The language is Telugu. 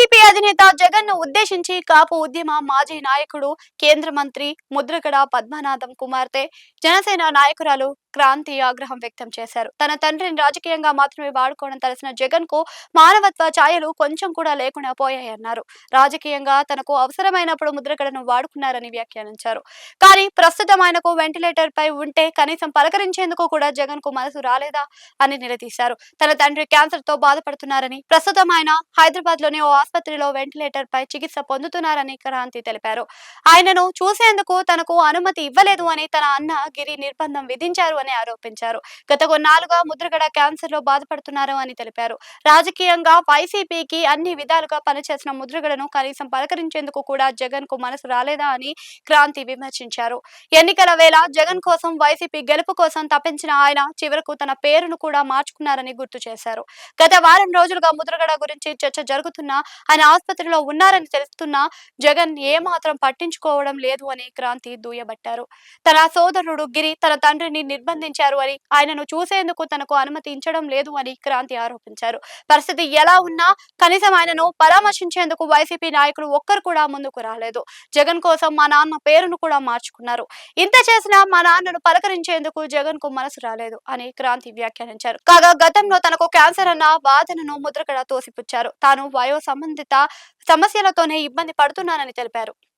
వైసీపీ అధినేత జగన్ ను ఉద్దేశించి కాపు ఉద్యమ మాజీ నాయకుడు కేంద్ర మంత్రి ముద్రగడ పద్మనాభం కుమార్తె జనసేన నాయకురాలు క్రాంతి ఆగ్రహం వ్యక్తం చేశారు. తన తండ్రిని రాజకీయంగా మాత్రమే వాడుకోవడం తెలిసిన జగన్ కు మానవత్వ ఛాయలు కొంచెం కూడా లేకుండా పోయాయన్నారు. రాజకీయంగా తనకు అవసరమైనప్పుడు ముద్రగడను వాడుకున్నారని వ్యాఖ్యానించారు. కానీ ప్రస్తుతం ఆయనకు వెంటిలేటర్ పై ఉంటే కనీసం పలకరించేందుకు కూడా జగన్ కు మనసు రాలేదా అని నిలదీశారు. తన తండ్రి క్యాన్సర్ తో బాధపడుతున్నారని, ప్రస్తుతం ఆయన హైదరాబాద్ లోని ఓ ఆసుపత్రిలో వెంటిలేటర్ పై చికిత్స పొందుతున్నారని క్రాంతి తెలిపారు. ఆయనను చూసేందుకు తనకు అనుమతి ఇవ్వలేదు అని తన అన్న గిరి నిర్బంధం విధించారు అని ఆరోపించారు. గత కొన్నాళ్లుగా ముద్రగడ క్యాన్సర్ లో బాధపడుతున్నారు అని తెలిపారు. రాజకీయంగా వైసీపీకి అన్ని విధాలుగా పనిచేసిన ముద్రగడను కనీసం పలకరించేందుకు కూడా జగన్ కు మనసు రాలేదా అని క్రాంతి విమర్శించారు. ఎన్నికల వేళ జగన్ కోసం, వైసీపీ గెలుపు కోసం తప్పించిన ఆయన చివరకు తన పేరును కూడా మార్చుకున్నారని గుర్తు చేశారు. గత వారం రోజులుగా ముద్రగడ గురించి చర్చ జరుగుతున్నా ఆయన ఆసుపత్రిలో ఉన్నారని తెలుస్తున్నా జగన్ ఏమాత్రం పట్టించుకోవడం లేదు అని క్రాంతి దుయ్యబట్టారు. తన సోదరుడు గిరి తన తండ్రిని నిర్బంధించారు అని, ఆయనను చూసేందుకు తనకు అనుమతించడం లేదు అని క్రాంతి ఆరోపించారు. పరిస్థితి ఎలా ఉన్నా కనీసం ఆయనను పరామర్శించేందుకు వైసీపీ నాయకులు ఒక్కరు కూడా ముందుకు రాలేదు. జగన్ కోసం మా నాన్న పేరును కూడా మార్చుకున్నారు. ఇంత చేసినా మా నాన్నను పలకరించేందుకు జగన్ కు మనసు రాలేదు అని క్రాంతి వ్యాఖ్యానించారు. కాగా గతంలో తనకు క్యాన్సర్ అన్న వాదనను ముద్రగడ తోసిపుచ్చారు. తాను వయో సంబంధిత సమస్యలతోనే ఇబ్బంది పడుతున్నానని తెలిపారు.